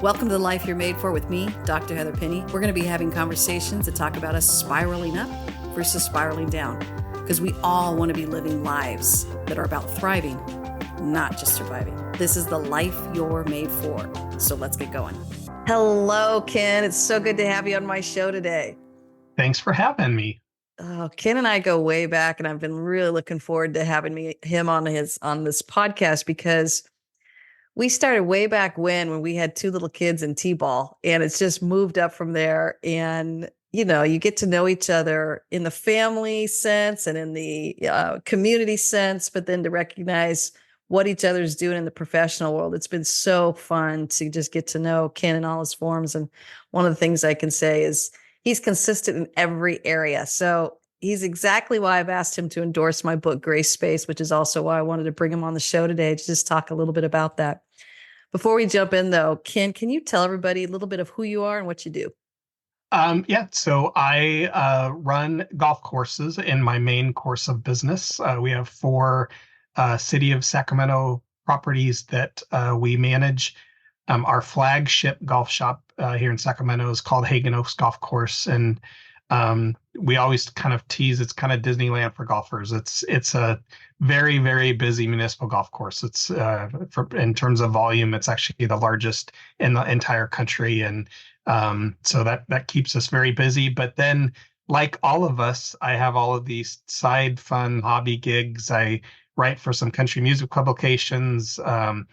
Welcome to the Life You're Made For with me, Dr. Heather Penny. We're going to be having conversations that talk about us spiraling up versus spiraling down, because we all want to be living lives that are about thriving, not just surviving. This is the life you're made for. So let's get going. Hello, Ken. It's so good to have you on my show today. Thanks for having me. Ken and I go way back, and I've been really looking forward to having him on this podcast because we started way back when we had two little kids in T-ball, and it's just moved up from there. And, you get to know each other in the family sense and in the community sense, but then to recognize what each other's doing in the professional world. It's been so fun to just get to know Ken in all his forms. And one of the things I can say is he's consistent in every area. So he's exactly why I've asked him to endorse my book, Grace Space, which is also why I wanted to bring him on the show today to just talk a little bit about that. Before we jump in, though, Ken, can you tell everybody a little bit of who you are and what you do? So I run golf courses in my main course of business. We have four City of Sacramento properties that we manage. Our flagship golf shop here in Sacramento is called Hagen Oaks Golf Course, and we always kind of tease it's kind of Disneyland for golfers. It's a very, very busy municipal golf course. It's in terms of volume, it's actually the largest in the entire country, and so that keeps us very busy. But then, like all of us, I have all of these side fun hobby gigs. I write for some country music publications. I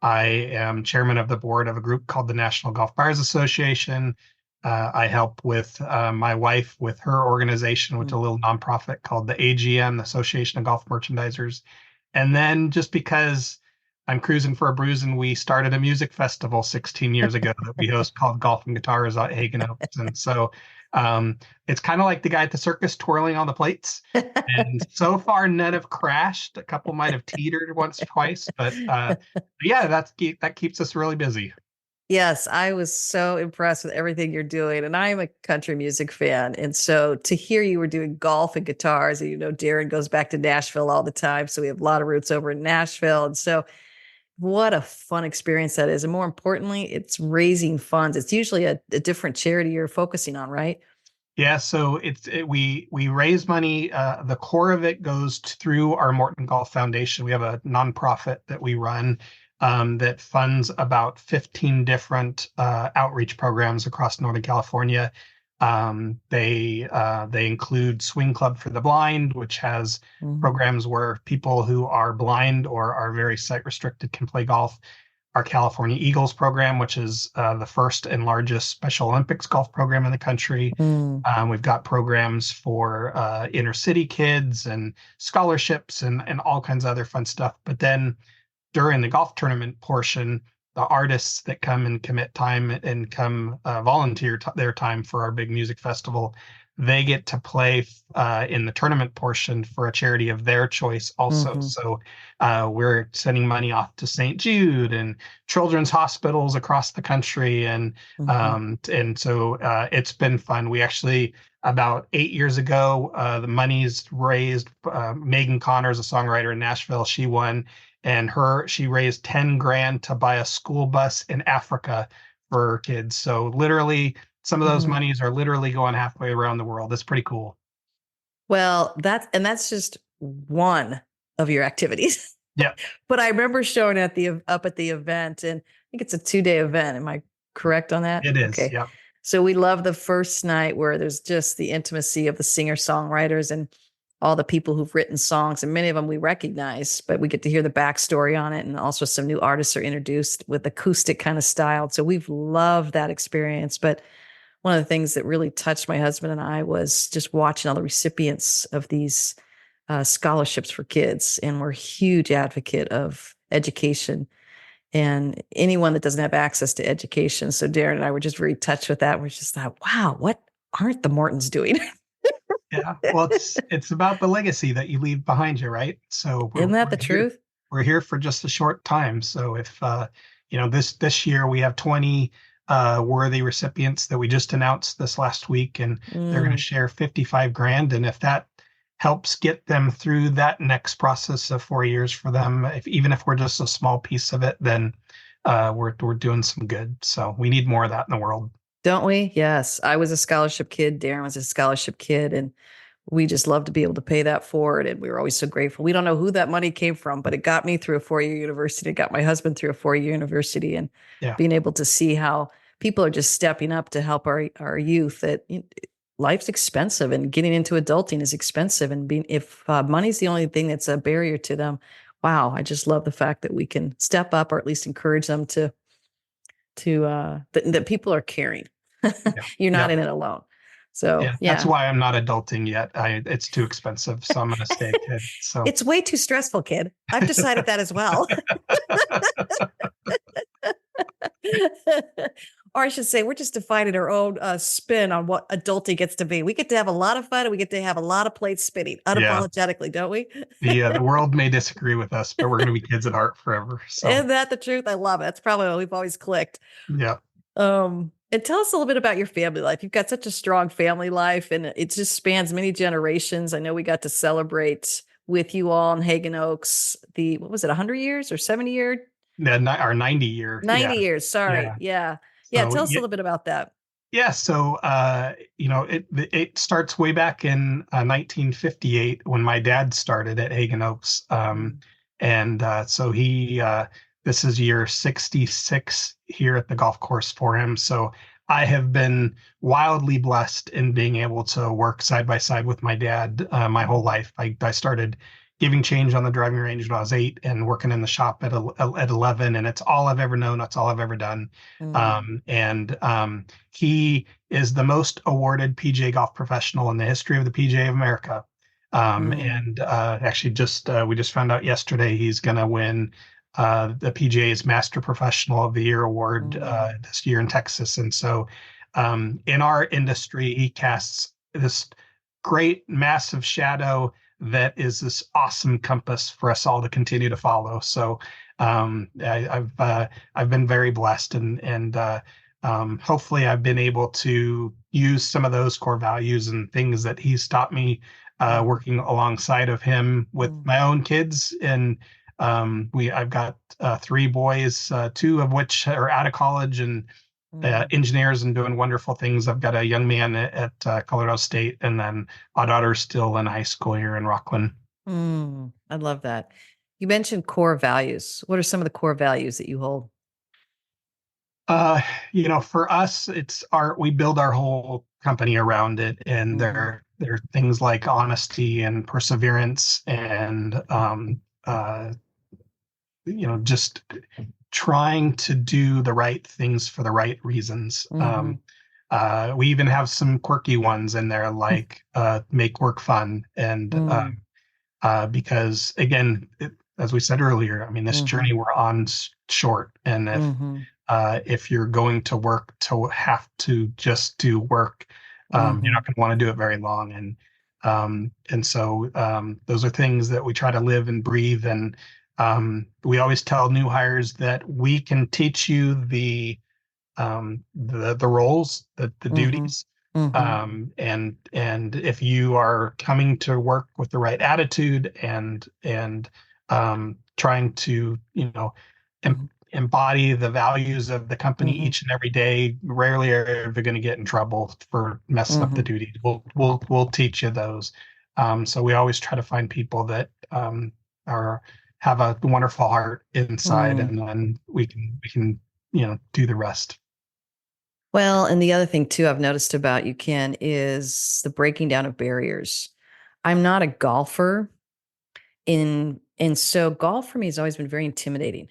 am chairman of the board of a group called the National Golf Buyers Association. I help with my wife with her organization, which is a little nonprofit called the AGM, the Association of Golf Merchandisers. And then just because I'm cruising for a bruise, and we started a music festival 16 years ago that we host called Golf and Guitars at Hagen Oaks. And so it's kind of like the guy at the circus twirling on the plates. And so far, none have crashed. A couple might have teetered once, twice, but yeah, that keeps us really busy. Yes, I was so impressed with everything you're doing. And I'm a country music fan. And so to hear you were doing golf and guitars, and Darren goes back to Nashville all the time. So we have a lot of roots over in Nashville. And so what a fun experience that is. And more importantly, it's raising funds. It's usually a different charity you're focusing on, right? Yeah, so we raise money. The core of it goes through our Morton Golf Foundation. We have a nonprofit that we run that funds about 15 different outreach programs across Northern California. They include Swing Club for the Blind, which has programs where people who are blind or are very sight restricted can play golf. Our California Eagles program, which is the first and largest Special Olympics golf program in the country. We've got programs for inner city kids and scholarships and all kinds of other fun stuff. But then during the golf tournament portion, the artists that come and commit time and come volunteer their time for our big music festival, they get to play in the tournament portion for a charity of their choice also. So we're sending money off to St. Jude and children's hospitals across the country. And so it's been fun. We actually, about 8 years ago, the money's raised. Megan Connors, a songwriter in Nashville, she won. And she raised 10 grand to buy a school bus in Africa for kids. So literally, some of those monies are literally going halfway around the world. That's pretty cool. Well, that's just one of your activities. Yeah. But I remember showing up at the event, and I think it's a 2-day event. Am I correct on that? It is. Okay. Yeah. So we love the first night where there's just the intimacy of the singer-songwriters and all the people who've written songs, and many of them we recognize, but we get to hear the backstory on it. And also some new artists are introduced with acoustic kind of style. So we've loved that experience. But one of the things that really touched my husband and I was just watching all the recipients of these scholarships for kids. And we're a huge advocate of education and anyone that doesn't have access to education. So Darren and I were just very touched with that. We're just thought, wow, what aren't the Mortons doing? Yeah, well, it's about the legacy that you leave behind you, right? So isn't that the truth? We're here for just a short time. So if this year we have 20 worthy recipients that we just announced this last week, and they're going to share 55 grand. And if that helps get them through that next process of 4 years for them, even if we're just a small piece of it, then we're doing some good. So we need more of that in the world. Don't we? Yes. I was a scholarship kid. Darren was a scholarship kid. And we just love to be able to pay that forward. And we were always so grateful. We don't know who that money came from, but it got me through a 4 year university. It got my husband through a 4 year university. And Yeah, being able to see how people are just stepping up to help our youth, that life's expensive and getting into adulting is expensive. And being, if money's the only thing that's a barrier to them, wow, I just love the fact that we can step up or at least encourage them to that people are caring. yeah, You're not yeah, in it alone. So yeah. That's yeah, why I'm not adulting yet. It's too expensive, so I'm gonna stay a kid. So it's way too stressful, kid. I've decided that as well. Or I should say, we're just defining our own spin on what adulting gets to be. We get to have a lot of fun and we get to have a lot of plates spinning yeah, unapologetically, don't we? the world may disagree with us, but we're gonna be kids at heart forever. So Isn't that the truth? I love it. That's probably what we've always clicked. yeah. And tell us a little bit about your family life. You've got such a strong family life and it just spans many generations. I know we got to celebrate with you all in Hagen Oaks, what was it, 100 years or 70 year? Our 90 year. 90 Yeah. years. Sorry. Yeah. Yeah. Yeah. So Tell us a yeah, little bit about that. yeah. So it starts way back in 1958 when my dad started at Hagen Oaks. Mm, And so this is year 66 here at the golf course for him. So I have been wildly blessed in being able to work side by side with my dad my whole life. I started giving change on the driving range when I was 8 and working in the shop at 11. And it's all I've ever known. That's all I've ever done. mm, And he is the most awarded PGA golf professional in the history of the PGA of America. mm, And actually, we just found out yesterday he's going to win the PGA's Master Professional of the Year award mm, this year in Texas. And so, in our industry, he casts this great, massive shadow that is this awesome compass for us all to continue to follow. So, I've been very blessed, and hopefully, I've been able to use some of those core values and things that he's taught me mm, working alongside of him with mm, my own kids. And I've got 3 boys, 2 of which are out of college and mm, engineers and doing wonderful things. I've got a young man at Colorado State, and then my daughter's still in high school here in Rockland. I love that. You mentioned core values. What are some of the core values that you hold? Uh, for us, we build our whole company around it, and Mm-hmm, there are things like honesty and perseverance, and just trying to do the right things for the right reasons. mm-hmm, We even have some quirky ones in there, like make work fun, and mm, because again, as we said earlier, I mean, this mm-hmm, journey we're on short, and mm-hmm, if you're going to work to have to just do work, you're mm-hmm, not going to want to do it very long. And so those are things that we try to live and breathe. And we always tell new hires that we can teach you the roles, the mm-hmm, duties. mm-hmm, And if you are coming to work with the right attitude and trying to, em mm-hmm, embody the values of the company mm-hmm, each and every day, rarely are you ever going to get in trouble for messing up the mm-hmm, duties. We'll teach you those. So we always try to find people that are have a wonderful heart inside, mm. and then we can do the rest. Well, and the other thing too I've noticed about you, Ken, is the breaking down of barriers. I'm not a golfer and so golf for me has always been very intimidating.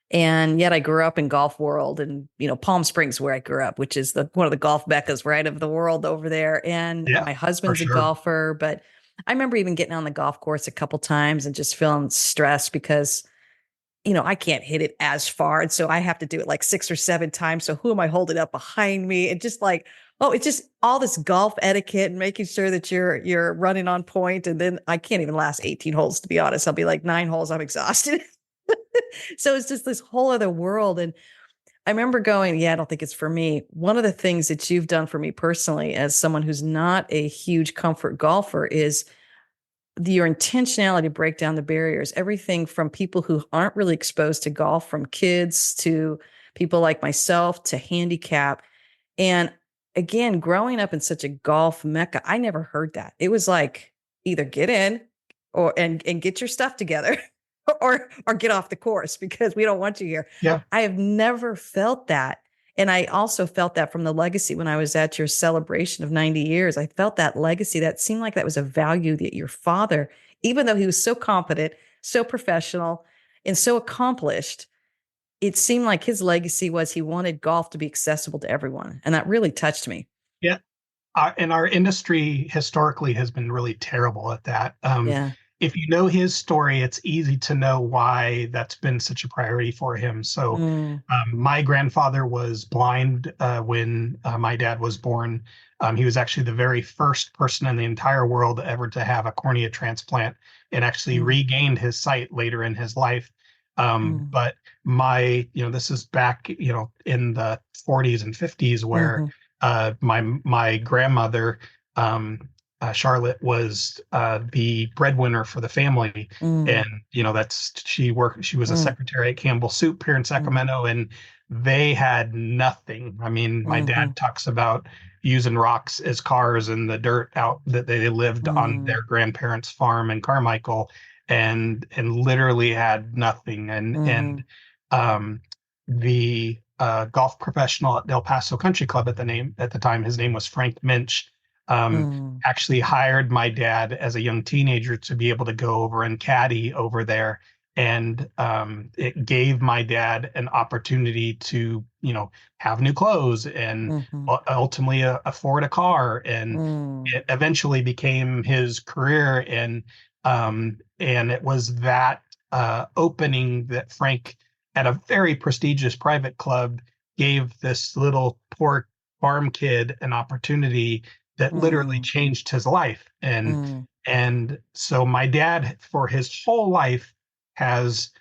And yet I grew up in golf world and Palm Springs where I grew up, which is one of the golf meccas right of the world over there. And Yeah, my for husband's a sure. golfer, but I remember even getting on the golf course a couple times and just feeling stressed because I can't hit it as far. And so I have to do it like 6 or 7 times. So who am I holding up behind me? And just like, oh, it's just all this golf etiquette and making sure that you're running on point. And then I can't even last 18 holes, to be honest. I'll be like 9 holes, I'm exhausted. So it's just this whole other world. And I remember going, yeah, I don't think it's for me. One of the things that you've done for me personally, as someone who's not a huge comfort golfer, is your intentionality to break down the barriers, everything from people who aren't really exposed to golf, from kids to people like myself to handicap. And again, growing up in such a golf mecca, I never heard that. It was like either get in or and get your stuff together or get off the course because we don't want you here. Yeah. I have never felt that. And I also felt that from the legacy when I was at your celebration of 90 years. I felt that legacy. That seemed like that was a value that your father, even though he was so confident, so professional, and so accomplished, it seemed like his legacy was he wanted golf to be accessible to everyone. And that really touched me. Yeah. And our industry historically has been really terrible at that. Yeah. If you know his story, it's easy to know why that's been such a priority for him. So, Mm, my grandfather was blind when my dad was born. He was actually the very first person in the entire world ever to have a cornea transplant and actually mm, regained his sight later in his life. mm, But this is back, in the 40s and 50s where mhm, my grandmother, Charlotte, was the breadwinner for the family, mm, and that's she was a mm, secretary at Campbell Soup here in mm, Sacramento, and they had nothing. I mean, my mhm, dad talks about using rocks as cars in the dirt out that they lived on mm, their grandparents' farm in Carmichael, and literally had nothing. And mhm, um, the golf professional at Del Paso Country Club at the time, his name was Frank Minch, um, mm, actually hired my dad as a young teenager to be able to go over and caddy over there. And it gave my dad an opportunity to, have new clothes and mhm, ultimately afford a car. And mm, it eventually became his career. And it was that opening that Frank, at a very prestigious private club, gave this little poor farm kid an opportunity that literally mm, changed his life. And mm, and so my dad, for his whole life, has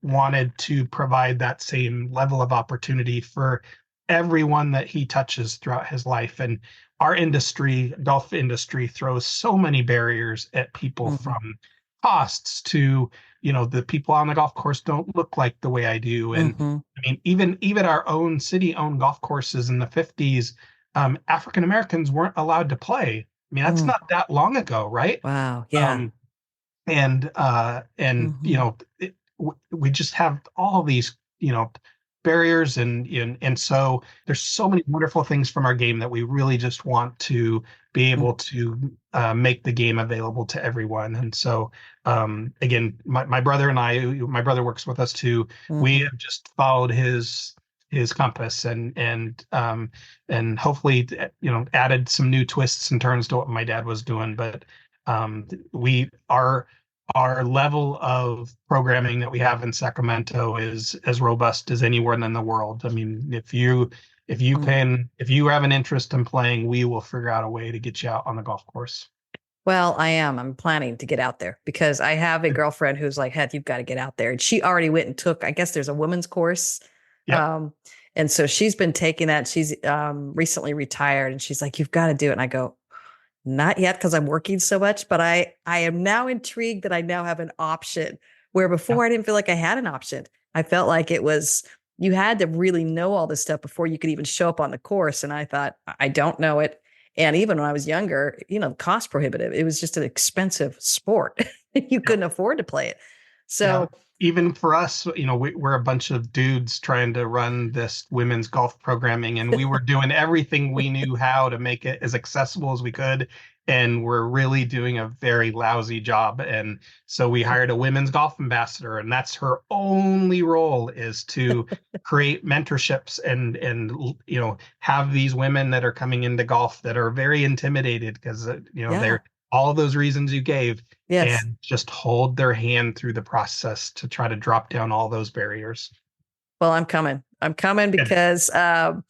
wanted to provide that same level of opportunity for everyone that he touches throughout his life. And our industry, golf industry, throws so many barriers at people, mhm, from costs to, the people on the golf course don't look like the way I do. And mhm, I mean, even our own city-owned golf courses in the 50s, African Americans weren't allowed to play. I mean, that's mm. not that long ago, right? Wow. Yeah. Um, and Mhm, we just have all these, barriers, and so there's so many wonderful things from our game that we really just want to be mm, able to make the game available to everyone. And so, again, my brother and I, my brother works with us too. We mhm, have just followed his compass, and hopefully, added some new twists and turns to what my dad was doing. But we are our level of programming that we have in Sacramento is as robust as anywhere in the world. I mean, mm. if you have an interest in playing, we will figure out a way to get you out on the golf course. Well, I am. I'm planning to get out there because I have a girlfriend who's like, Heath, you've got to get out there. And she already went and took, I guess there's a women's course. Yep. Um, and so she's been taking that. She's recently retired and she's like, you've got to do it. And I go, not yet because I'm working so much, but I am now intrigued that I now have an option where Yeah. before I didn't feel like I had an option. I felt like it was you had to really know all this stuff before you could even show up on the course. And I thought, I don't know it. And even when I was younger, cost prohibitive. It was just an expensive sport. You Yep. couldn't afford to play it. Yeah. So Even for us, we're a bunch of dudes trying to run this women's golf programming, and we were doing everything we knew how to make it as accessible as we could. And we're really doing a very lousy job. And so we hired a women's golf ambassador, and that's her only role, is to create mentorships and have these women that are coming into golf that are very intimidated because yeah. they're all of those reasons you gave, Yes. and just hold their hand through the process to try to drop down all those barriers. Well, I'm coming. I'm coming Yeah. because and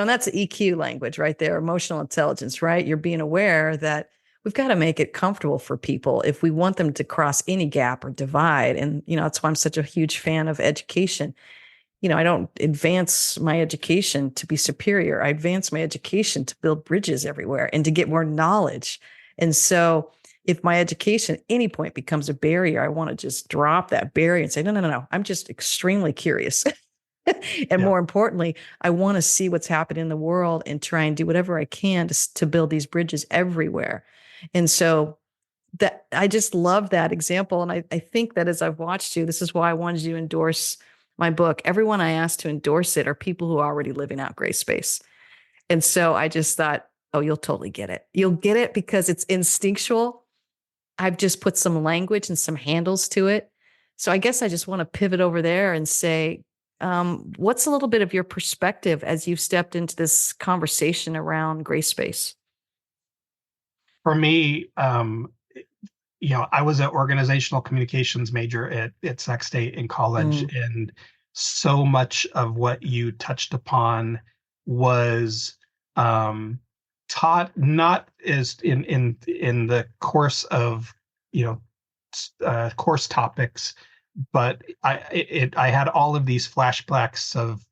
that's the EQ language right there, emotional intelligence, right? You're being aware that we've got to make it comfortable for people if we want them to cross any gap or divide. And, that's why I'm such a huge fan of education. I don't advance my education to be superior. I advance my education to build bridges everywhere and to get more knowledge. And so if my education at any point becomes a barrier, I want to just drop that barrier and say, no, no, no, no. I'm just extremely curious. And Yeah. more importantly, I want to see what's happening in the world and try and do whatever I can to build these bridges everywhere. And so that I just love that example. And I think that as I've watched you, this is why I wanted you to endorse my book. Everyone I asked to endorse it are people who are already living out gray space. And so I just thought, oh, you'll totally get it. You'll get it because it's instinctual. I've just put some language and some handles to it. So I guess I just want to pivot over there and say, what's a little bit of your perspective as you've stepped into this conversation around gray space? For me, I was an organizational communications major at Sac State in college, Mm, and so much of what you touched upon was um, taught not as in the course of you know course topics, but I had all of these flashbacks of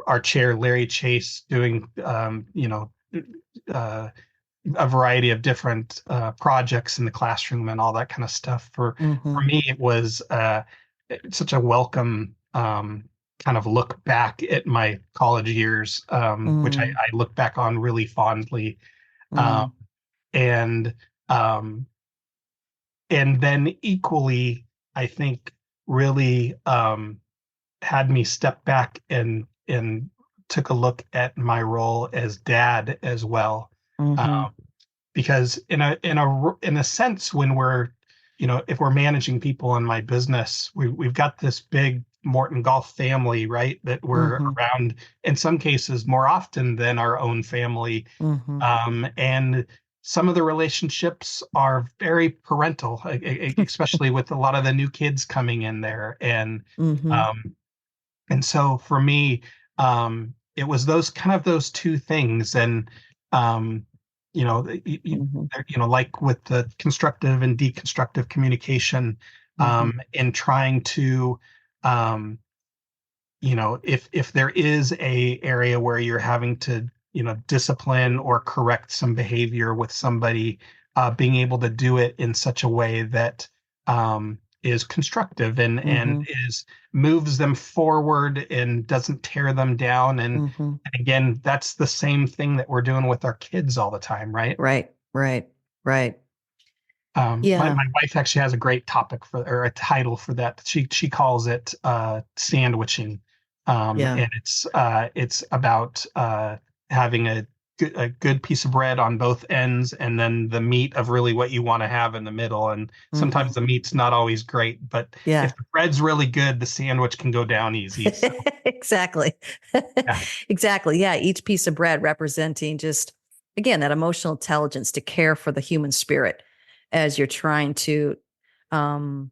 our chair Larry Chase doing uh, a variety of different projects in the classroom and all that kind of stuff. For mm-hmm, me, it was such a welcome kind of look back at my college years, which mm, I look back on really fondly. Um, mm, and um, and then equally, I think really had me step back and took a look at my role as dad as well. mm-hmm, Because in a sense, when we're if we're managing people in my business, we've got this big Morton Golf family, right, that we're mm-hmm, around in some cases more often than our own family. mm-hmm, And some of the relationships are very parental, especially with a lot of the new kids coming in there. mm-hmm, Um, and so for me, it was those two things. And, um, mm-hmm, like with the constructive and deconstructive communication, mm-hmm, in trying to, um, if there is a area where you're having to, discipline or correct some behavior with somebody, being able to do it in such a way that is constructive and mm-hmm, is moves them forward and doesn't tear them down. mm-hmm. And again, that's the same thing that we're doing with our kids all the time, right? Right, right, right. My Yeah, wife actually has a great topic for or a title for that. She calls it sandwiching, yeah. and it's about having a good piece of bread on both ends, and then the meat of really what you want to have in the middle. And Mm-hmm. sometimes the meat's not always great, but Yeah. if the bread's really good, the sandwich can go down easy. So Exactly. yeah, Exactly. Yeah. Each piece of bread representing just, again, that emotional intelligence to care for the human spirit as you're trying to um,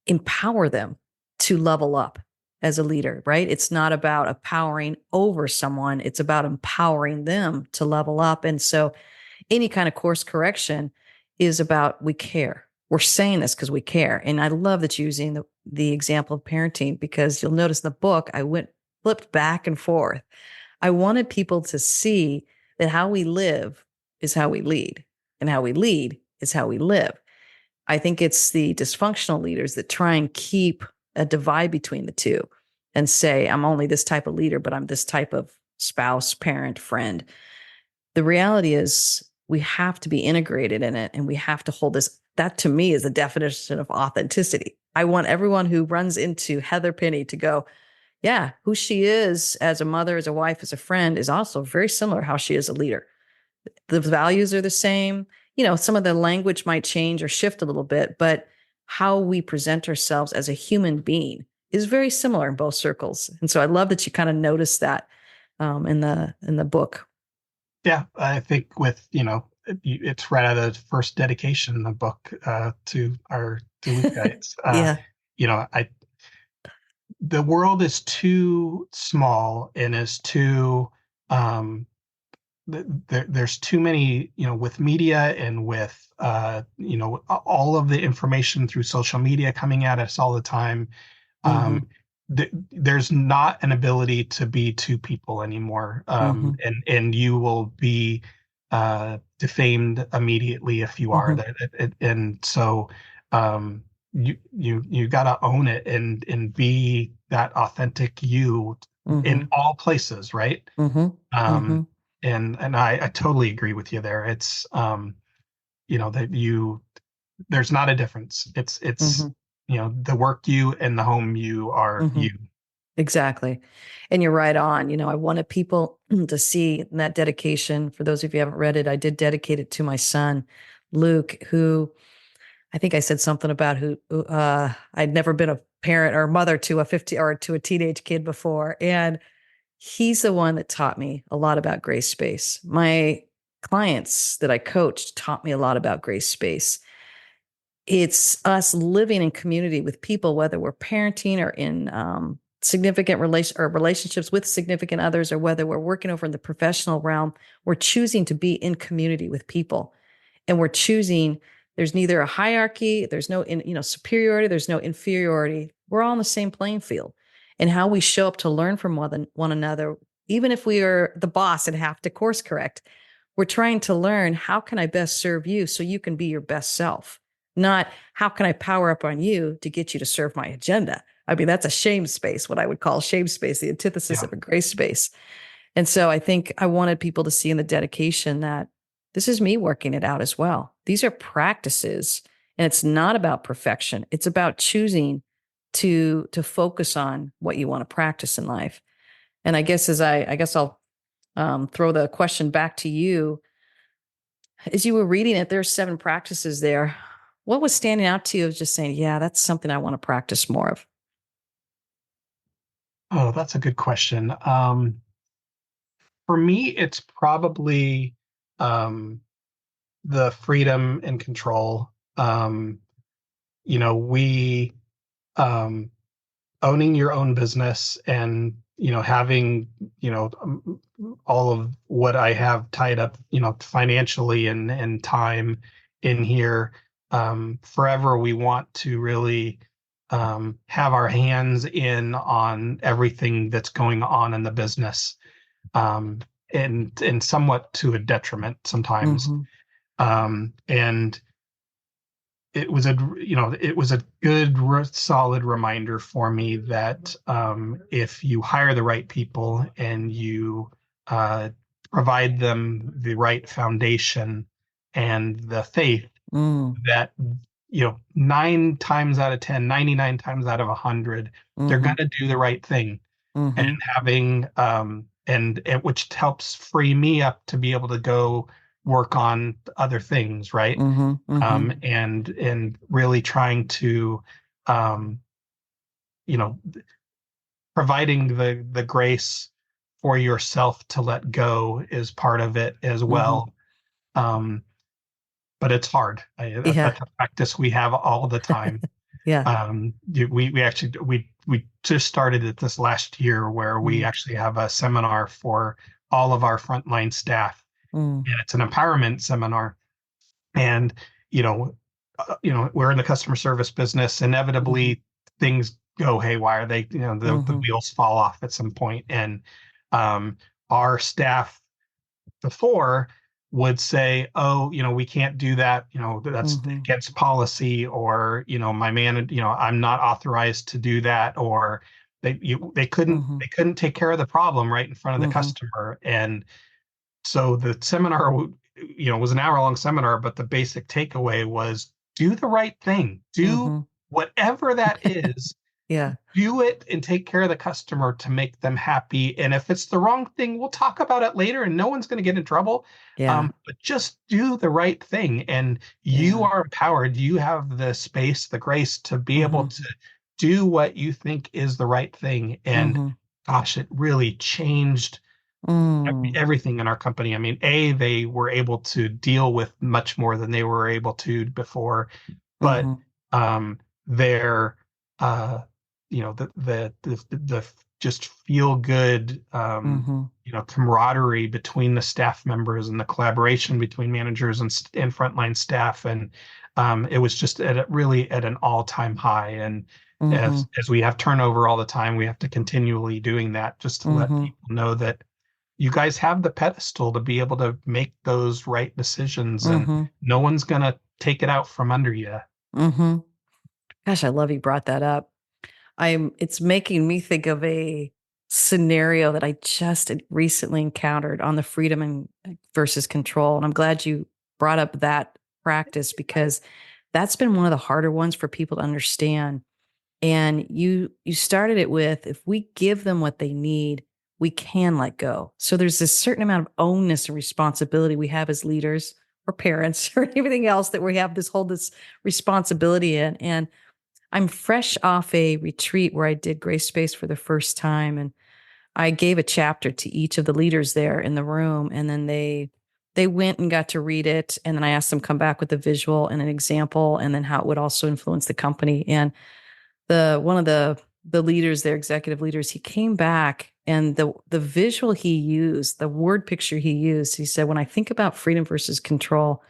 empower them to level up as a leader, right? It's not about empowering over someone, it's about empowering them to level up. And so any kind of course correction is about we care. We're saying this because we care. And I love that you're using the example of parenting because you'll notice in the book, I went flipped back and forth. I wanted people to see that how we live is how we lead, and how we lead is how we live. I think it's the dysfunctional leaders that try and keep a divide between the two and say, I'm only this type of leader, but I'm this type of spouse, parent, friend. The reality is we have to be integrated in it and we have to hold this. That to me is the definition of authenticity. I want everyone who runs into Heather Penny to go, yeah, who she is as a mother, as a wife, as a friend is also very similar how she is a leader. The values are the same. Some of the language might change or shift a little bit, but how we present ourselves as a human being is very similar in both circles. And so I love that you kind of noticed that in the book. yeah. I think with it's right out of the first dedication in the book to our Duluth guides. Yeah. I the world is too small and is too um there's too many with media and with all of the information through social media coming at us all the time. Mm-hmm. um there's not an ability to be two people anymore, Mm-hmm. and you will be defamed immediately if you are Mhm. that. And so um, you got to own it and be that authentic you in Mhm. all places, right? Mhm. Um, Mhm. and I totally agree with you there. It's that there's not a difference. It's Mhm. the work you and the home you are you. Mhm. Exactly. And you're right on. I wanted people to see that dedication. For those of you who haven't read it, I did dedicate it to my son, Luke, who I think I said something about I'd never been a parent or mother to a 50 or to a teenage kid before. And he's the one that taught me a lot about grace space. My clients that I coached taught me a lot about grace space. It's us living in community with people, whether we're parenting or in significant relationships with significant others, or whether we're working over in the professional realm. We're choosing to be in community with people, and we're choosing. There's neither a hierarchy, there's no superiority, there's no inferiority. We're all on the same playing field, and how we show up to learn from one another, even if we are the boss and have to course correct. We're trying to learn, how can I best serve you so you can be your best self? Not how can I power up on you to get you to serve my agenda? I mean, that's a shame space, what I would call shame space, the antithesis Yeah. of a grace space. And so I think I wanted people to see in the dedication that this is me working it out as well. These are practices, and it's not about perfection. It's about choosing to focus on what you want to practice in life. And I guess I'll throw the question back to you. As you were reading it, there's 7 practices there. What was standing out to you of just saying, yeah, that's something I want to practice more of? Oh, that's a good question. For me, it's probably um, the freedom and control. We um, owning your own business and having all of what I have tied up financially and time in here. Forever we want to really have our hands in on everything that's going on in the business, um, and somewhat to a detriment sometimes. Mm-hmm. And it was a good solid reminder for me that if you hire the right people and you uh, provide them the right foundation and the faith, Mm, that 9 times out of 10, 99 times out of 100, they're mm-hmm. going to do the right thing. And Mm-hmm. having and which helps free me up to be able to go work on other things, right? Mm-hmm. Mm-hmm. And really trying to um, you know providing the grace for yourself to let go is part of it as Mm-hmm. well. um, but it's hard. Yeah. That's a practice we have all the time. Yeah. We just started it this last year, where we Mm, actually have a seminar for all of our frontline staff, mm, and it's an empowerment seminar. And you know we're in the customer service business. mm-hmm. Inevitably things go haywire. The Mm-hmm. wheels fall off at some point. And um, our staff before would say, oh, we can't do that, that's Mm-hmm. against policy, or my man, I'm not authorized to do that. Or they couldn't Mm-hmm. they couldn't take care of the problem right in front of the Mm-hmm. customer. And so the seminar, was an hour-long seminar, but the basic takeaway was, do the right thing. Do Mm-hmm. whatever that is. Yeah. Do it and take care of the customer to make them happy. And if it's the wrong thing, we'll talk about it later, and no one's going to get in trouble. Yeah. But just do the right thing, and you Yeah. are empowered. You have the space, the grace to be able Mm-hmm. to do what you think is the right thing. And Mm-hmm. gosh, it really changed Mm, everything in our company. I mean, they were able to deal with much more than they were able to before, but mm-hmm. their uh, the just feel good Mm-hmm. camaraderie between the staff members, and the collaboration between managers and frontline staff, and it was just really at an all-time high. And as we have turnover all the time, we have to continually doing that just to let Mm-hmm. people know that you guys have the pedestal to be able to make those right decisions, and Mm-hmm. no one's gonna take it out from under you. Mm-hmm. Gosh, I love you brought that up. It's making me think of a scenario that I just had recently encountered on the freedom and versus control. And I'm glad you brought up that practice because that's been one of the harder ones for people to understand. And you started it with, if we give them what they need, we can let go. So there's this certain amount of onus and responsibility we have as leaders or parents or everything else that we have this responsibility in. And I'm fresh off a retreat where I did Grace Space for the first time, and I gave a chapter to each of the leaders there in the room, and then they went and got to read it, and then I asked them to come back with a visual and an example, and then how it would also influence the company. And the one of the leaders, their executive leaders, he came back, and the visual he used, the word picture he used, he said, when I think about freedom versus control,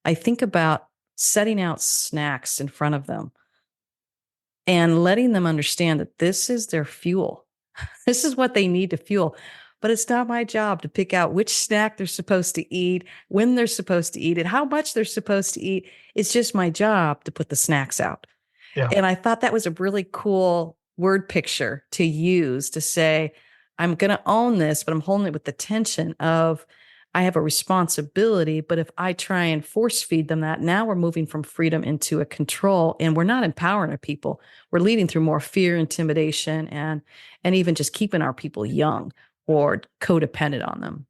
I think about setting out snacks in front of them and letting them understand that this is their fuel. This is what they need to fuel. But it's not my job to pick out which snack they're supposed to eat, when they're supposed to eat it, how much they're supposed to eat. It's just my job to put the snacks out. Yeah. And I thought that was a really cool word picture to use to say, I'm going to own this, but I'm holding it with the tension of I have a responsibility. But if I try and force feed them that, now we're moving from freedom into a control, and we're not empowering our people. We're leading through more fear, intimidation, and even just keeping our people young or codependent on them.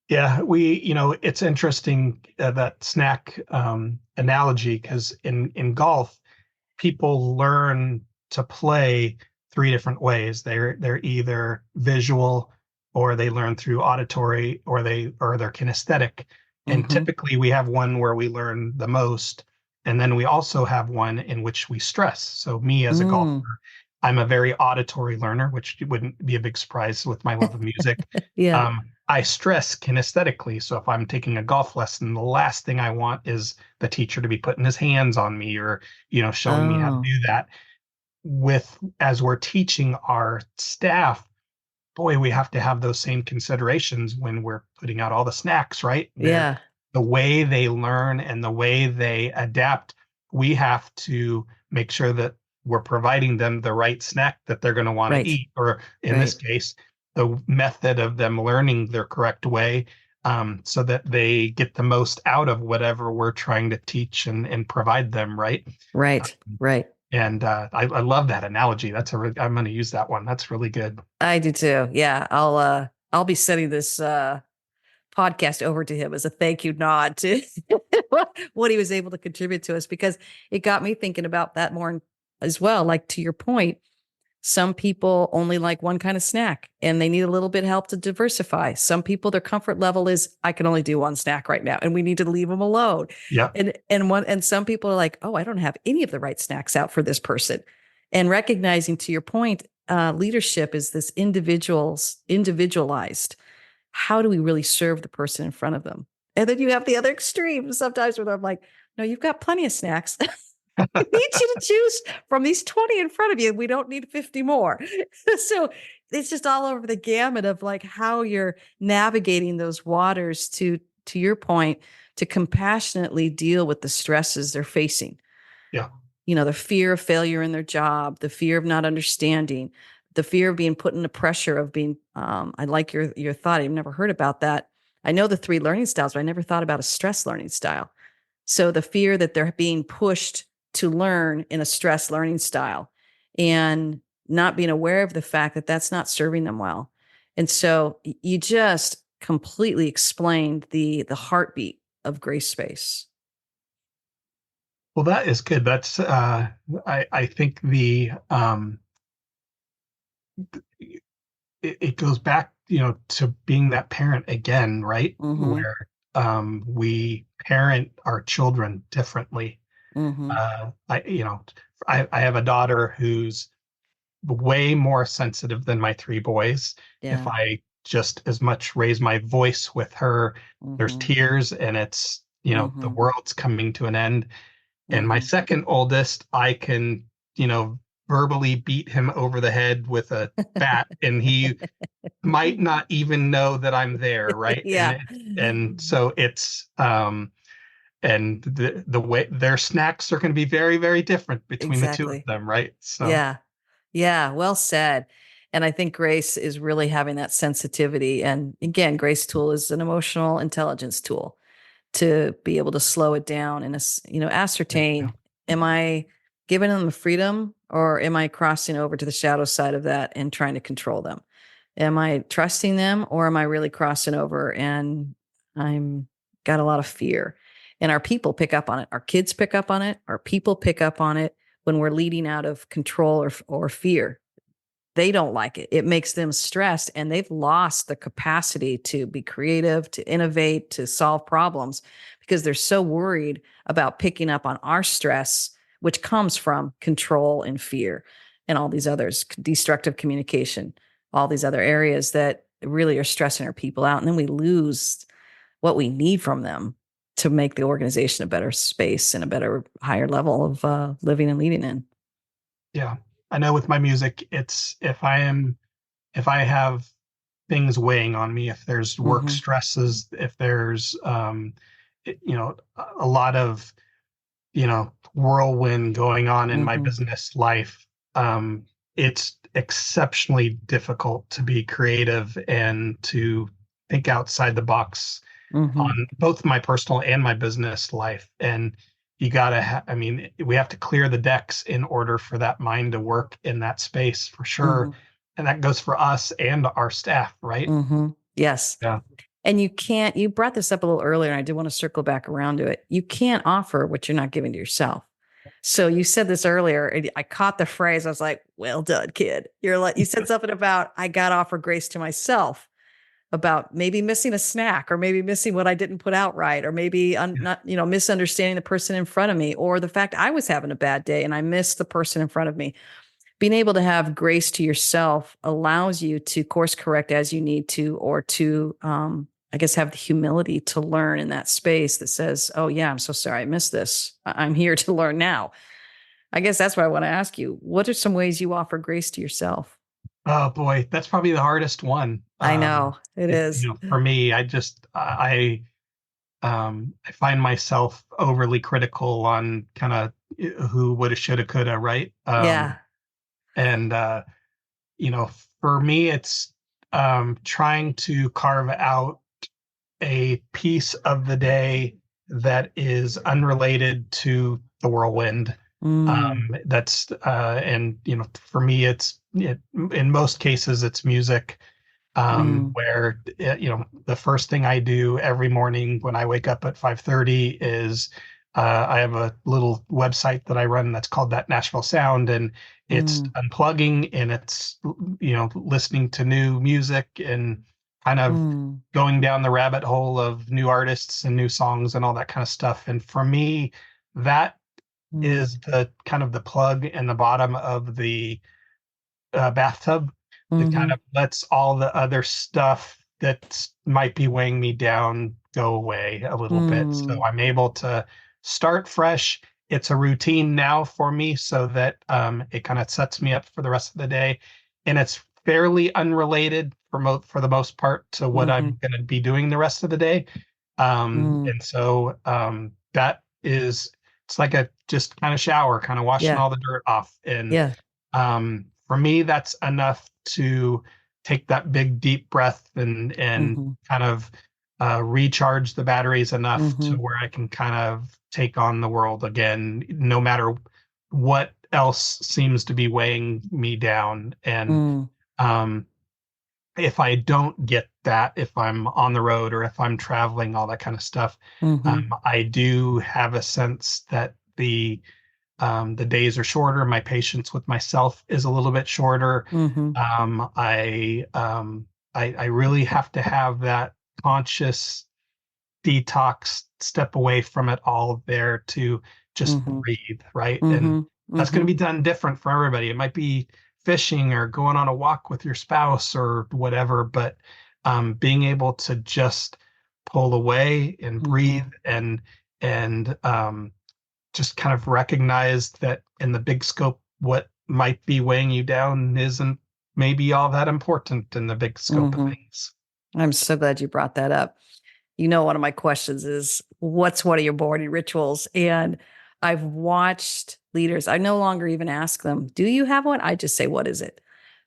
Yeah, it's interesting, that snack analogy, because in golf, people learn to play three different ways. They're either visual, or they learn through auditory, or they're kinesthetic. And Mm-hmm. typically we have one where we learn the most, and then we also have one in which we stress. So me as a Mm. golfer, I'm a very auditory learner, which wouldn't be a big surprise with my love of music. Yeah. I stress kinesthetically. So if I'm taking a golf lesson, the last thing I want is the teacher to be putting his hands on me, or showing me how to Oh, do that. With As we're teaching our staff, boy, we have to have those same considerations when we're putting out all the snacks, right? yeah. The way they learn and the way they adapt, we have to make sure that we're providing them the right snack that they're going to want to Right. eat, or in this Right. case, the method of them learning their correct way, so that they get the most out of whatever we're trying to teach and provide them, right? Right. Right. And I love that analogy. I'm going to use that one. That's really good. I do too. Yeah. I'll be sending this podcast over to him as a thank you nod to what he was able to contribute to us, because it got me thinking about that more as well. Like, to your point, some people only like one kind of snack and they need a little bit of help to diversify. Some people, their comfort level is, I can only do one snack right now and we need to leave them alone. Yeah. And some people are like, oh, I don't have any of the right snacks out for this person. And recognizing, to your point, leadership is this individualized. How do we really serve the person in front of them? And then you have the other extreme sometimes where I'm like, no, you've got plenty of snacks. I need you to choose from these 20 in front of you. We don't need 50 more. So it's just all over the gamut of like how you're navigating those waters to your point, to compassionately deal with the stresses they're facing. Yeah. The fear of failure in their job, the fear of not understanding, the fear of being put in the pressure of being, I like your thought. I've never heard about that. I know the three learning styles, but I never thought about a stress learning style. So the fear that they're being pushed to learn in a stress learning style, and not being aware of the fact that that's not serving them well. And so you just completely explained the heartbeat of Grace Space. Well, that is good. That's I think it goes back, to being that parent again, right? Mm-hmm. Where we parent our children differently. Mm-hmm. I have a daughter who's way more sensitive than my three boys. If Yeah. I just as much raise my voice with her, there's Mm-hmm. tears, and it's, the Mm-hmm. world's coming to an end. And my Mm-hmm. second oldest, I can, verbally beat him over the head with a bat, and he might not even know that I'm there, right? Yeah. And so it's and the way their snacks are going to be very, very different between the two of Exactly. them, right? So Yeah. Yeah. Well said. And I think Grace is really having that sensitivity. And again, Grace tool is an emotional intelligence tool to be able to slow it down and, yeah, ascertain, am I giving them the freedom or am I crossing over to the shadow side of that and trying to control them? Am I trusting them or am I really crossing over and I'm got a lot of fear? And our people pick up on it. Our kids pick up on it. Our people pick up on it when we're leading out of control or fear. They don't like it. It makes them stressed and they've lost the capacity to be creative, to innovate, to solve problems because they're so worried about picking up on our stress, which comes from control and fear and all these others, destructive communication, all these other areas that really are stressing our people out. And then we lose what we need from them to make the organization a better space and a better, higher level of living and leading in. yeah. I know with my music, it's if I have things weighing on me, if there's work Mm-hmm. stresses, if there's a lot of whirlwind going on in my Mm-hmm. business life, it's exceptionally difficult to be creative and to think outside the box Mm-hmm. on both my personal and my business life. And you gotta I mean, we have to clear the decks in order for that mind to work in that space for sure. Mm-hmm. And that goes for us and our staff, right? Mm-hmm. Yes. Yeah. And you brought this up a little earlier, and I did want to circle back around to it. You can't offer what you're not giving to yourself. So you said this earlier, and I caught the phrase. I was like, well done, kid. You said something about, I got to offer grace to myself about maybe missing a snack or maybe missing what I didn't put out right, or maybe Yeah. not, misunderstanding the person in front of me or the fact I was having a bad day and I missed the person in front of me. Being able to have grace to yourself allows you to course correct as you need to, or to, I guess, have the humility to learn in that space that says, oh, yeah, I'm so sorry I missed this. I'm here to learn now. I guess that's what I want to ask you. What are some ways you offer grace to yourself? Oh boy, that's probably the hardest one. I know it is. For me, I find myself overly critical on kind of who woulda, shoulda, coulda, right? Yeah. And for me, it's trying to carve out a piece of the day that is unrelated to the whirlwind. Mm, That's and for me, in most cases it's music. mm, Where the first thing I do every morning when I wake up at 5:30 is I have a little website that I run that's called That Nashville Sound, and it's mm, unplugging and it's listening to new music and kind of mm, going down the rabbit hole of new artists and new songs and all that kind of stuff. And for me, that is mm, the kind of the plug in the bottom of the bathtub that kind mhm, of lets all the other stuff that might be weighing me down go away a little bit. So mm, I'm able to start fresh. It's a routine now for me so that it kind of sets me up for the rest of the day. And it's fairly unrelated for the most part to what I'm mhm, going to be doing the rest of the day. mm. And so that is, it's like a just kind of shower, kind of washing Yeah. all the dirt off. And Yeah. for me, that's enough to take that big deep breath and Mhm, kind of recharge the batteries enough to mhm, where I can kind of take on the world again, no matter what else seems to be weighing me down. And mm, um, if I don't get that, if I'm on the road or if I'm traveling, all that kind of stuff, mhm, I do have a sense that the days are shorter. My patience with myself is a little bit shorter. mhm, I really have to have that conscious detox, step away from it all there to just mhm, breathe, right? And mhm, that's going to mhm, be done different for everybody. It might be fishing or going on a walk with your spouse or whatever, but being able to just pull away and breathe mhm, and just kind of recognize that in the big scope, what might be weighing you down isn't maybe all that important in the big scope of Hmm. things. I'm so glad you brought that up. You know, one of my questions is, what's one of your morning rituals? And I've watched leaders, I no longer even ask them, do you have one? I just say, what is it?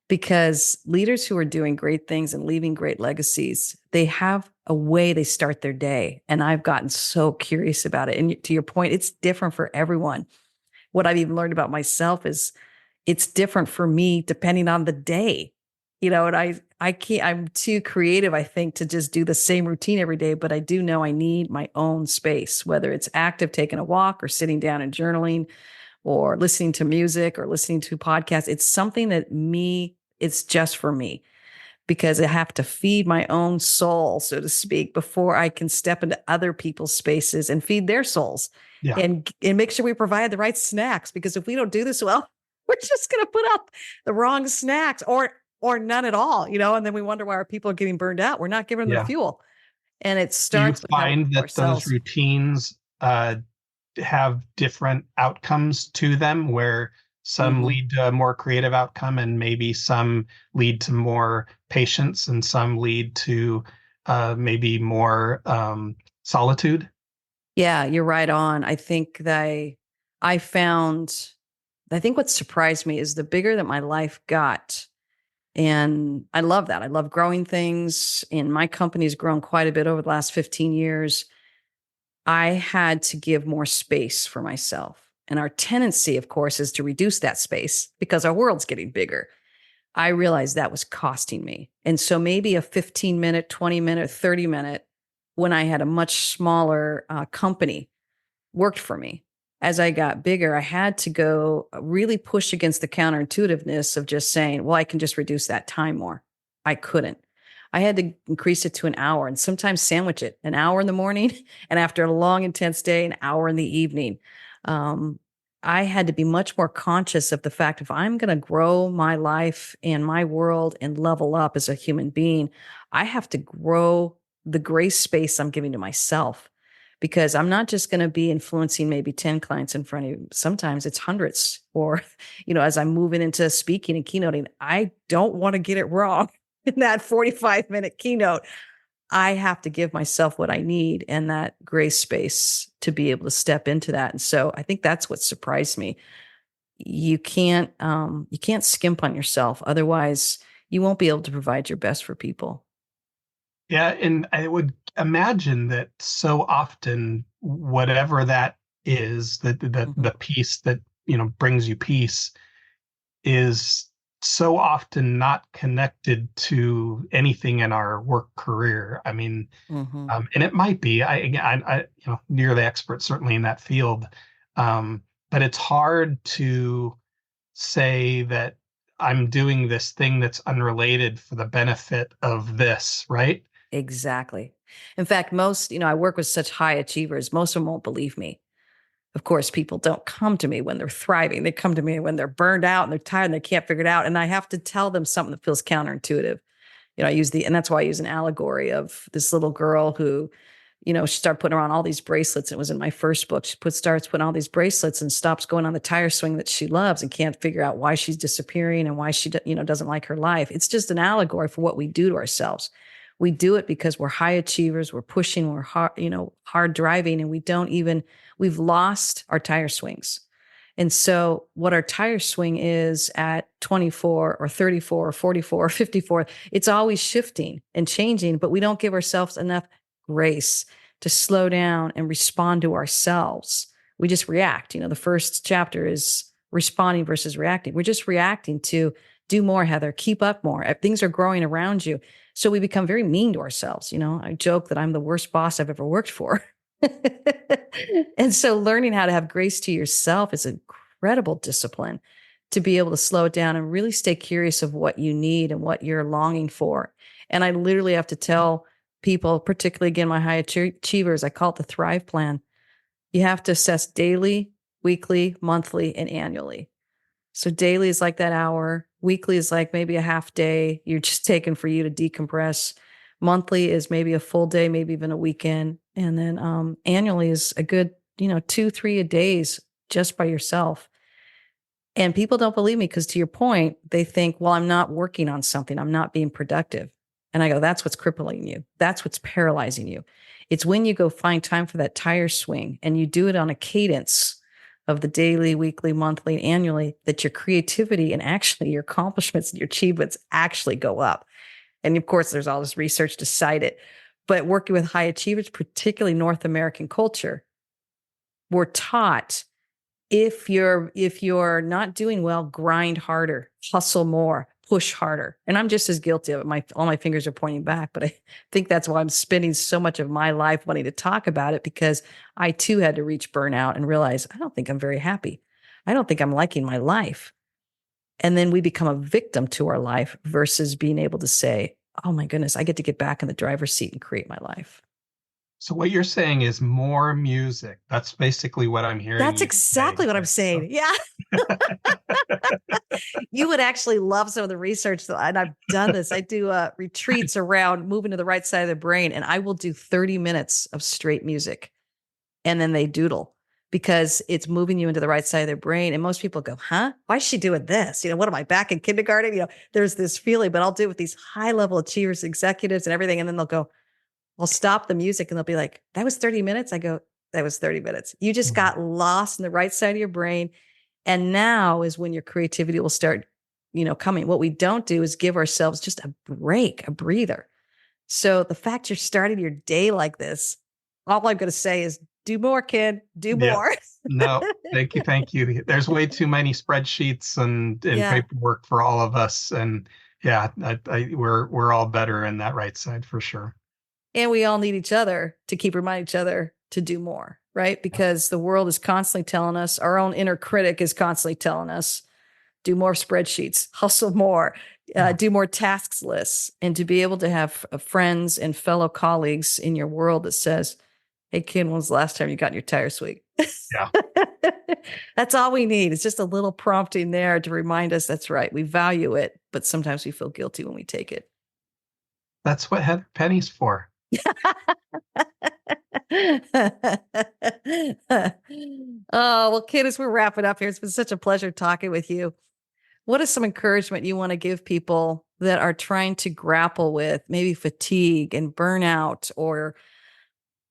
Because leaders who are doing great things and leaving great legacies, they have a way they start their day. And I've gotten so curious about it. And to your point, it's different for everyone. What I've even learned about myself is it's different for me depending on the day. And I can't, I'm too creative, I think, to just do the same routine every day, but I do know I need my own space, whether it's active, taking a walk or sitting down and journaling or listening to music or listening to podcasts. It's something it's just for me because I have to feed my own soul, so to speak, before I can step into other people's spaces and feed their souls Yeah. and make sure we provide the right snacks. Because if we don't do this well, we're just going to put out the wrong snacks or none at all, and then we wonder why our people are getting burned out. We're not giving them the Yeah. fuel. And it Do you starts with how we find do that those ourselves. routines have different outcomes to them, where some Hmm. lead to a more creative outcome and maybe some lead to more patience and some lead to maybe more solitude? Yeah, you're right on. I found, I think what surprised me is the bigger that my life got. And I love that. I love growing things. And my company's grown quite a bit over the last 15 years. I had to give more space for myself. And our tendency, of course, is to reduce that space because our world's getting bigger. I realized that was costing me. And so maybe a 15-minute, 20-minute, 30-minute, when I had a much smaller company, worked for me. As I got bigger, I had to go really push against the counterintuitiveness of just saying, well, I can just reduce that time more. I couldn't. I had to increase it to an hour and sometimes sandwich it an hour in the morning. And after a long, intense day, an hour in the evening. Um, I had to be much more conscious of the fact if I'm going to grow my life and my world and level up as a human being, I have to grow the grace space I'm giving to myself because I'm not just going to be influencing maybe 10 clients in front of you. Sometimes it's hundreds. Or, as I'm moving into speaking and keynoting, I don't want to get it wrong in that 45-minute keynote. I have to give myself what I need and that grace space to be able to step into that. And so I think that's what surprised me. You can't skimp on yourself. Otherwise, you won't be able to provide your best for people. Yeah, and I would imagine that so often, whatever that is, that Mhm. the peace that brings you peace is so often not connected to anything in our work career. I mean, Mhm. and it might be. Near the expert certainly in that field, but it's hard to say that I'm doing this thing that's unrelated for the benefit of this, right? Exactly. In fact, I work with such high achievers, most of them won't believe me. Of course, people don't come to me when they're thriving. They come to me when they're burned out and they're tired and they can't figure it out. And I have to tell them something that feels counterintuitive. And that's why I use an allegory of this little girl who, she started putting her on all these bracelets. It was in my first book. Starts putting all these bracelets and stops going on the tire swing that she loves and can't figure out why she's disappearing and why she, doesn't like her life. It's just an allegory for what we do to ourselves. We do it because we're high achievers. We're pushing, we're hard, hard driving, and we've lost our tire swings. And so, what our tire swing is at 24 or 34 or 44 or 54, it's always shifting and changing, but we don't give ourselves enough grace to slow down and respond to ourselves. We just react. The first chapter is responding versus reacting. We're just reacting to do more, Heather, keep up more. Things are growing around you. So we become very mean to ourselves. I joke that I'm the worst boss I've ever worked for. And so learning how to have grace to yourself is incredible discipline to be able to slow it down and really stay curious of what you need and what you're longing for. And I literally have to tell people, particularly again, my high achievers, I call it the Thrive Plan. You have to assess daily, weekly, monthly, and annually. So daily is like that hour. Weekly is like maybe a half day you're just taking for you to decompress. Monthly is maybe a full day, maybe even a weekend. And then annually is a good, 2, 3 a days just by yourself. And people don't believe me because, to your point, they think, well, I'm not working on something. I'm not being productive. And I go, that's what's crippling you. That's what's paralyzing you. It's when you go find time for that tire swing and you do it on a cadence of the daily, weekly, monthly, annually, that your creativity and actually your accomplishments and your achievements actually go up. And of course, there's all this research to cite it. But working with high achievers, particularly North American culture, we're taught, if you're not doing well, grind harder, hustle more, push harder. And I'm just as guilty of it. All my fingers are pointing back, but I think that's why I'm spending so much of my life wanting to talk about it, because I too had to reach burnout and realize I don't think I'm very happy. I don't think I'm liking my life. And then we become a victim to our life versus being able to say, oh my goodness, I get to get back in the driver's seat and create my life. So what you're saying is more music. That's basically what I'm hearing That's you say. exactly what I'm saying. Yeah. You would actually love some of the research that, and I've done this. I do retreats around moving to the right side of the brain, and I will do 30 minutes of straight music, and then they doodle because it's moving you into the right side of their brain. And most people go, huh? Why is she doing this? What am I, back in kindergarten? There's this feeling, but I'll do it with these high level achievers, executives and everything. And then they'll go, I'll stop the music and they'll be like, that was 30 minutes. I go, that was 30 minutes. You just Mhm. got lost in the right side of your brain. And now is when your creativity will start, coming. What we don't do is give ourselves just a break, a breather. So the fact you're starting your day like this, all I'm going to say is do more, kid, do Yeah. more. No, thank you, thank you. There's way too many spreadsheets and Yeah. paperwork for all of us, and yeah, we're all better in that right side for sure. And we all need each other to keep reminding each other to do more, right? Because the world is constantly telling us, our own inner critic is constantly telling us, do more spreadsheets, hustle more, Yeah, do more tasks lists, and to be able to have friends and fellow colleagues in your world that says, hey, Ken, when's the last time you got in your tire swing? yeah. That's all we need. It's just a little prompting there to remind us that's right. We value it, but sometimes we feel guilty when we take it. That's what Heather Penny's for. Oh, well, Kid, as we're wrapping up here, it's been such a pleasure talking with you. What is some encouragement you want to give people that are trying to grapple with maybe fatigue and burnout or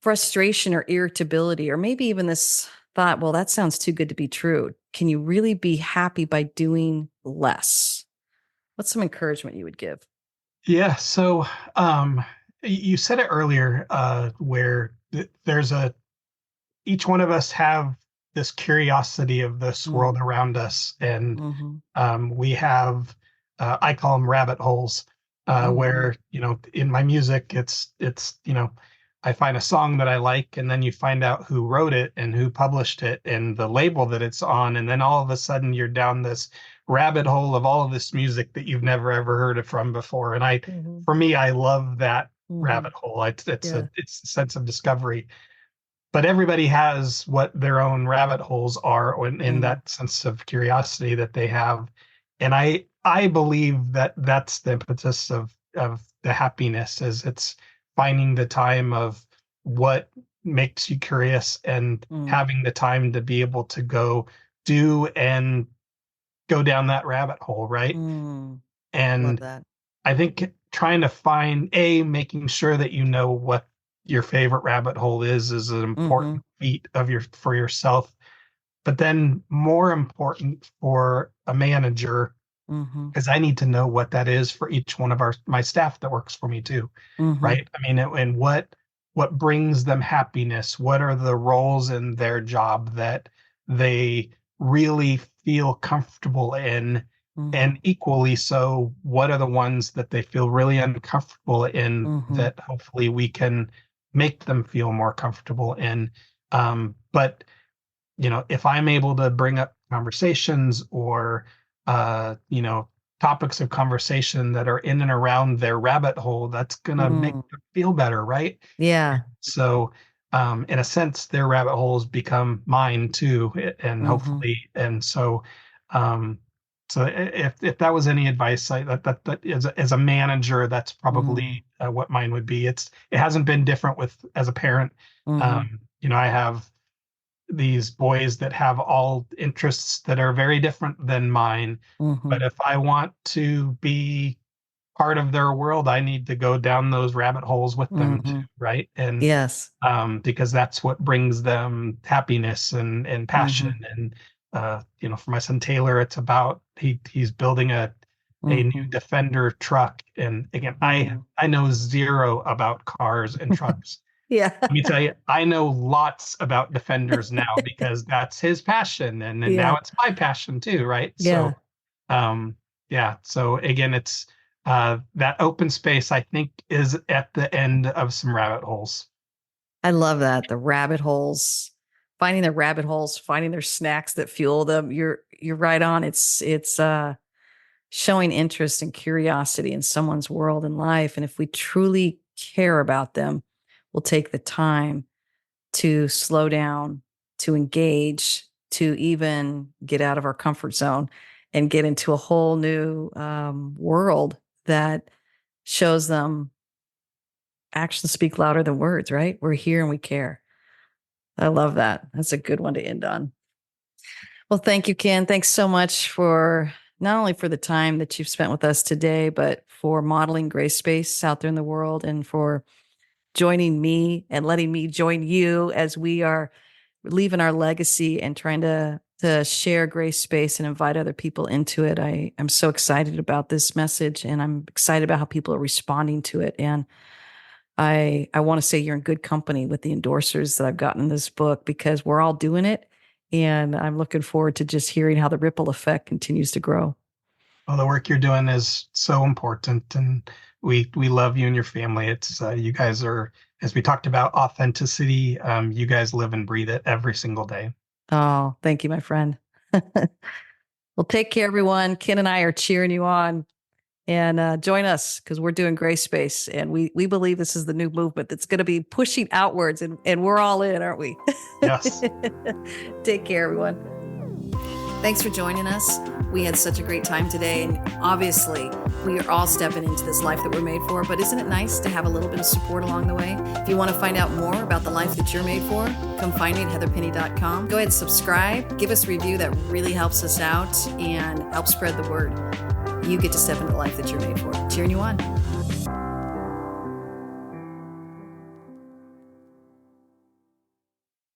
frustration or irritability, or maybe even this thought, well, that sounds too good to be true. Can you really be happy by doing less? What's some encouragement you would give? Yeah, so you said it earlier, where there's each one of us have this curiosity of this world Mm, around us, and mhm, we have I call them rabbit holes, mhm, where in my music it's I find a song that I like, and then you find out who wrote it and who published it and the label that it's on, and then all of a sudden you're down this rabbit hole of all of this music that you've never ever heard it from before. And mhm, for me, I love that mhm. rabbit hole. It's Yeah. a sense of discovery, but everybody has what their own rabbit holes are, or in Mm, that sense of curiosity that they have. And I believe that that's the impetus of the happiness, is it's finding the time of what makes you curious and mm, having the time to be able to go do and go down that rabbit hole, right? mm. Love And that. I think trying to find making sure that you know what your favorite rabbit hole is an Mhm, important feat of your for yourself. But then more important for a manager, mhm, because I need to know what that is for each one of my staff that works for me too, mhm, right? I mean, and what brings them happiness? What are the roles in their job that they really feel comfortable in? And mhm, equally so, what are the ones that they feel really uncomfortable in mhm, that hopefully we can make them feel more comfortable in? But if I'm able to bring up conversations or topics of conversation that are in and around their rabbit hole, that's gonna make mm. them feel better, right? Yeah. So, in a sense, their rabbit holes become mine too, and Mhm, hopefully, and so, um, if that was any advice, that as a manager, that's mm, probably what mine would be. It hasn't been different with as a parent. mhm, I have these boys that have all interests that are very different than mine. But Hmm. if I want to be part of their world, I need to go down those rabbit holes with them too, Hmm. right? And Yes. because that's what brings them happiness and passion. Hmm. And for my son Taylor, it's about he's building a new Hmm. Defender truck. And again, Hmm. I know zero about cars and trucks. Yeah. Let me tell you, I know lots about Defenders now because that's his passion, and then Yeah. now it's my passion too, right? Yeah. Um, yeah. So again, it's that open space, I think, is at the end of some rabbit holes. I love that. The rabbit holes, finding their rabbit holes, finding their snacks that fuel them. You're right on. It's showing interest and curiosity in someone's world and life. And if we truly care about them, we'll take the time to slow down, to engage, to even get out of our comfort zone and get into a whole new world that shows them actions speak louder than words, right? We're here and we care. I love that. That's a good one to end on. Well, thank you, Ken. Thanks so much for not only for the time that you've spent with us today, but for modeling Grace Space out there in the world and for joining me and letting me join you as we are leaving our legacy and trying to share Grace Space and invite other people into it. I'm so excited about this message and I'm excited about how people are responding to it. And I want to say you're in good company with the endorsers that I've gotten in this book because we're all doing it. And I'm looking forward to just hearing how the ripple effect continues to grow. Well, the work you're doing is so important, and we love you and your family. It's you guys are, as we talked about authenticity. You guys live and breathe it every single day. Oh, thank you, my friend. Well, take care, everyone. Ken and I are cheering you on. And join us because we're doing Gray Space, and we believe this is the new movement that's going to be pushing outwards, and we're all in, aren't we? Yes. Take care, everyone. Thanks for joining us. We had such a great time today, and obviously, we are all stepping into this life that we're made for. But isn't it nice to have a little bit of support along the way? If you want to find out more about the life that you're made for, come find me at heatherpenny.com. Go ahead and subscribe, give us a review. That really helps us out and helps spread the word. You get to step into the life that you're made for. Cheering you on.